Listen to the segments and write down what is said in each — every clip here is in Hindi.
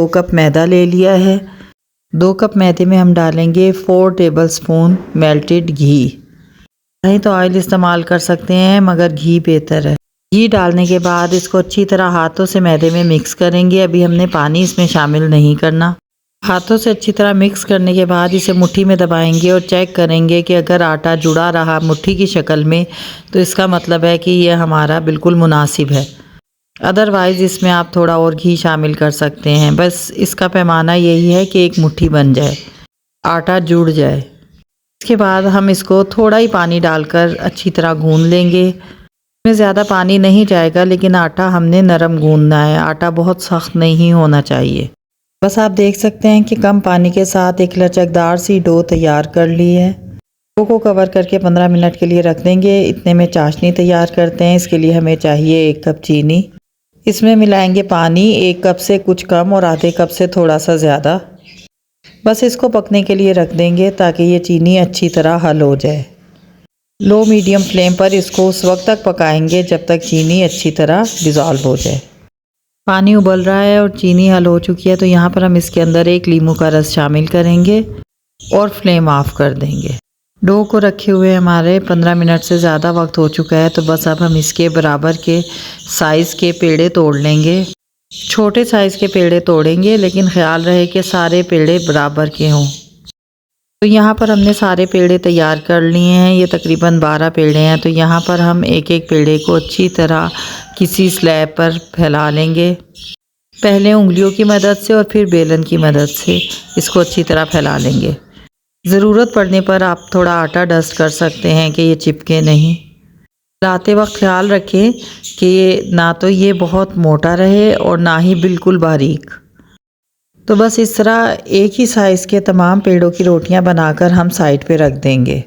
2 कप मैदा ले लिया है। 2 कप मैदे में हम डालेंगे 4 टेबलस्पून मेल्टेड घी। नहीं तो ऑयल इस्तेमाल कर सकते हैं, मगर घी बेहतर है। घी डालने के बाद इसको अच्छी तरह हाथों से मैदे में मिक्स करेंगे। अभी हमने पानी इसमें शामिल नहीं करना। हाथों से अच्छी तरह मिक्स करने के बाद इसे मुट्ठी में दबाएंगे और चेक करेंगे कि अगर आटा जुड़ा रहा मुट्ठी की शक्ल में तो इसका मतलब है कि यह हमारा बिल्कुल मुनासिब है। अदरवाइज़ इसमें आप थोड़ा और घी शामिल कर सकते हैं। बस इसका पैमाना यही है कि एक मुट्ठी बन जाए, आटा जुड़ जाए। इसके बाद हम इसको थोड़ा ही पानी डालकर अच्छी तरह गूंद लेंगे। इसमें ज़्यादा पानी नहीं जाएगा, लेकिन आटा हमने नरम गूंदना है, आटा बहुत सख्त नहीं होना चाहिए। बस आप देख सकते हैं कि कम पानी के साथ एक लचकदार सी डो तैयार कर ली है। डो को कवर करके 15 मिनट के लिए रख देंगे। इतने में चाशनी तैयार करते हैं। इसके लिए हमें चाहिए 1 कप चीनी। इसमें मिलाएंगे पानी 1 कप से कुछ कम और आधे कप से थोड़ा सा ज़्यादा। बस इसको पकने के लिए रख देंगे ताकि ये चीनी अच्छी तरह हल हो जाए। लो मीडियम फ्लेम पर इसको उस वक्त तक पकाएंगे जब तक चीनी अच्छी तरह डिज़ोल्व हो जाए। पानी उबल रहा है और चीनी हल हो चुकी है, तो यहाँ पर हम इसके अंदर 1 नींबू का रस शामिल करेंगे और फ्लेम ऑफ कर देंगे। डो को रखे हुए हमारे 15 मिनट से ज़्यादा वक्त हो चुका है, तो बस अब हम इसके बराबर के साइज़ के पेड़े तोड़ लेंगे। छोटे साइज़ के पेड़े तोड़ेंगे, लेकिन ख्याल रहे कि सारे पेड़े बराबर के हों। तो यहाँ पर हमने सारे पेड़े तैयार कर लिए हैं। ये तकरीबन 12 पेड़े हैं। तो यहाँ पर हम एक एक पेड़े को अच्छी तरह किसी स्लैब पर फैला लेंगे। पहले उंगलियों की मदद से और फिर बेलन की मदद से इसको अच्छी तरह फैला लेंगे। ज़रूरत पड़ने पर आप थोड़ा आटा डस्ट कर सकते हैं कि ये चिपके नहीं। फैलाते वक्त ख्याल रखें कि ना तो ये बहुत मोटा रहे और ना ही बिल्कुल बारीक। तो बस इस तरह एक ही साइज़ के तमाम पेड़ों की रोटियां बनाकर हम साइड पे रख देंगे।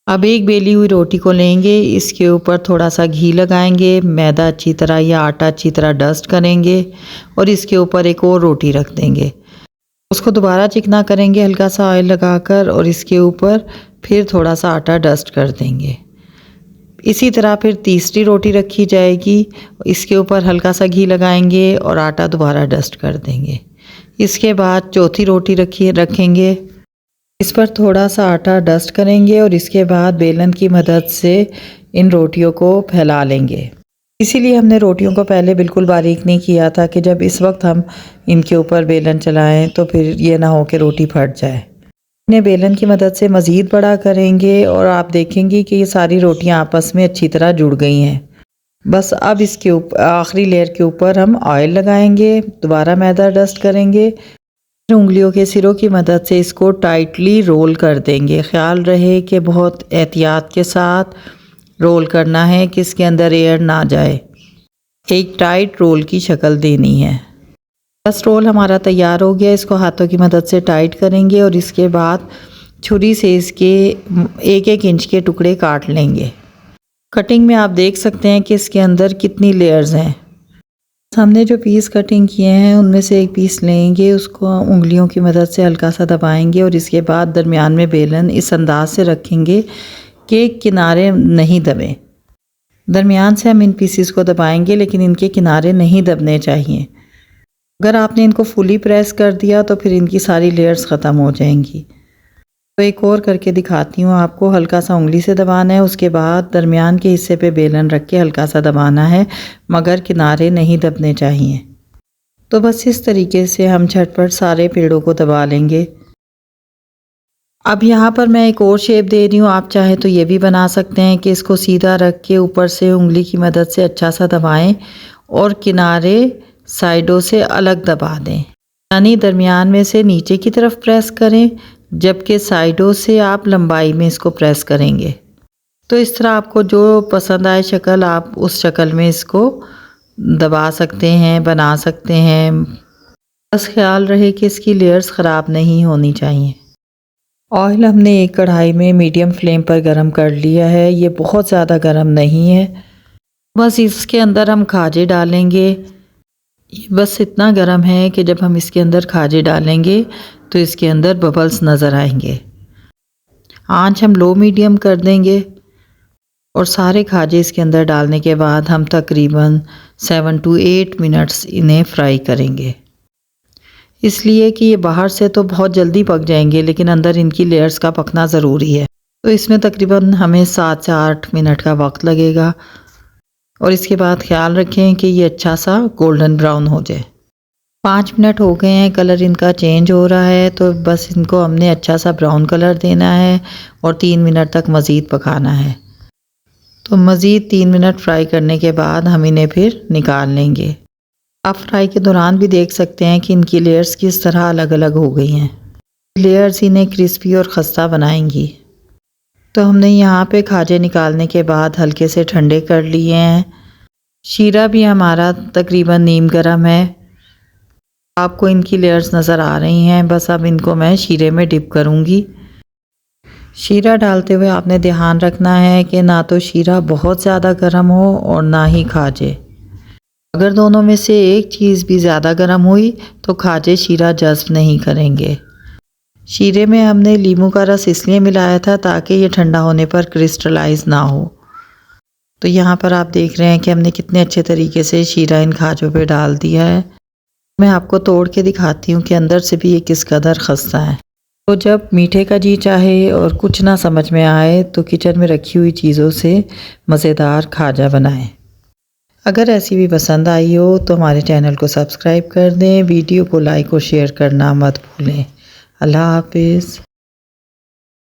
अब एक बेली हुई रोटी को लेंगे, इसके ऊपर थोड़ा सा घी लगाएंगे, मैदा अच्छी तरह या आटा अच्छी तरह डस्ट करेंगे और इसके ऊपर एक और रोटी रख देंगे। उसको दोबारा चिकना करेंगे हल्का सा ऑयल लगाकर और इसके ऊपर फिर थोड़ा सा आटा डस्ट कर देंगे। इसी तरह फिर तीसरी रोटी रखी जाएगी, इसके ऊपर हल्का सा घी लगाएंगे और आटा दोबारा डस्ट कर देंगे। इसके बाद चौथी रोटी रखेंगे, इस पर थोड़ा सा आटा डस्ट करेंगे और इसके बाद बेलन की मदद से इन रोटियों को फैला लेंगे। इसीलिए हमने रोटियों को पहले बिल्कुल बारीक नहीं किया था कि जब इस वक्त हम इनके ऊपर बेलन चलाएं तो फिर ये ना हो कि रोटी फट जाए। इन्हें बेलन की मदद से मज़ीद बड़ा करेंगे और आप देखेंगे कि ये सारी रोटियां आपस में अच्छी तरह जुड़ गई हैं। बस अब इसके ऊपर आखिरी लेयर के ऊपर हम ऑयल लगाएंगे, दोबारा मैदा डस्ट करेंगे, उंगलियों के सिरों की मदद से इसको टाइटली रोल कर देंगे। ख्याल रहे कि बहुत एहतियात के साथ रोल करना है कि इसके अंदर एयर ना जाए। एक टाइट रोल की शक्ल देनी है। बस रोल हमारा तैयार हो गया। इसको हाथों की मदद से टाइट करेंगे और इसके बाद छुरी से इसके 1-1 इंच के टुकड़े काट लेंगे। कटिंग में आप देख सकते हैं कि इसके अंदर कितनी लेयर्स हैं। हमने जो पीस कटिंग किए हैं उनमें से एक पीस लेंगे, उसको उंगलियों की मदद से हल्का सा दबाएंगे और इसके बाद दरमियान में बेलन इस अंदाज से रखेंगे कि किनारे नहीं दबे। दरमियान से हम इन पीसीस को दबाएंगे, लेकिन इनके किनारे नहीं दबने चाहिए। अगर आपने इनको फुली प्रेस कर दिया तो फिर इनकी सारी लेयर्स ख़त्म हो जाएंगी। तो एक और करके दिखाती हूँ आपको। हल्का सा उंगली से दबाना है, उसके बाद दरमियान के हिस्से पे बेलन रख के हल्का सा दबाना है, मगर किनारे नहीं दबने चाहिए। तो बस इस तरीके से हम झटपट सारे पेड़ों को दबा लेंगे। अब यहाँ पर मैं एक और शेप दे रही हूँ। आप चाहे तो ये भी बना सकते हैं कि इसको सीधा रख के ऊपर से उंगली की मदद से अच्छा सा दबाएं और किनारे साइडों से अलग दबा दें, यानी दरमियान में से नीचे की तरफ प्रेस करें, जबकि साइडों से आप लंबाई में इसको प्रेस करेंगे। तो इस तरह आपको जो पसंद आए शक्ल, आप उस शक्ल में इसको दबा सकते हैं, बना सकते हैं। बस ख्याल रहे कि इसकी लेयर्स ख़राब नहीं होनी चाहिए। ऑयल हमने एक कढ़ाई में मीडियम फ्लेम पर गरम कर लिया है। ये बहुत ज़्यादा गरम नहीं है। बस इसके अंदर हम खाजे डालेंगे। बस इतना गरम है कि जब हम इसके अंदर खाजे डालेंगे तो इसके अंदर बबल्स नज़र आएंगे। आंच हम लो मीडियम कर देंगे और सारे खाजे इसके अंदर डालने के बाद हम तकरीबन 7 to 8 मिनट्स इन्हें फ्राई करेंगे। इसलिए कि ये बाहर से तो बहुत जल्दी पक जाएंगे लेकिन अंदर इनकी लेयर्स का पकना ज़रूरी है। तो इसमें तकरीबन हमें 7 से 8 मिनट का वक्त लगेगा और इसके बाद ख्याल रखें कि ये अच्छा सा गोल्डन ब्राउन हो जाए। 5 मिनट हो गए हैं, कलर इनका चेंज हो रहा है, तो बस इनको हमने अच्छा सा ब्राउन कलर देना है और 3 मिनट तक मज़ीद पकाना है। तो मज़ीद 3 मिनट फ्राई करने के बाद हम इन्हें फिर निकाल लेंगे। आप फ्राई के दौरान भी देख सकते हैं कि इनकी लेयर्स किस तरह अलग अलग हो गई हैं। लेयर्स इन्हें क्रिस्पी और खस्ता बनाएंगी। तो हमने यहाँ पे खाजे निकालने के बाद हल्के से ठंडे कर लिए हैं। शीरा भी हमारा तकरीबन नीम गर्म है। आपको इनकी लेयर्स नज़र आ रही हैं। बस अब इनको मैं शीरे में डिप करूँगी। शीरा डालते हुए आपने ध्यान रखना है कि ना तो शीरा बहुत ज़्यादा गर्म हो और ना ही खाजे। अगर दोनों में से एक चीज़ भी ज़्यादा गर्म हुई तो खाजे शीरा जज़्ब नहीं करेंगे। शीरे में हमने नींबू का रस इसलिए मिलाया था ताकि ये ठंडा होने पर क्रिस्टलाइज ना हो। तो यहाँ पर आप देख रहे हैं कि हमने कितने अच्छे तरीके से शीरा इन खाजों पे डाल दिया है। मैं आपको तोड़ के दिखाती हूँ कि अंदर से भी ये किस कदर खस्ता है। तो जब मीठे का जी चाहे और कुछ ना समझ में आए तो किचन में रखी हुई चीज़ों से मज़ेदार खाजा बनाएं। अगर रेसिपी पसंद आई हो तो हमारे चैनल को सब्सक्राइब कर दें, वीडियो को लाइक और शेयर करना मत भूलें। अल्लाह हाफिज़।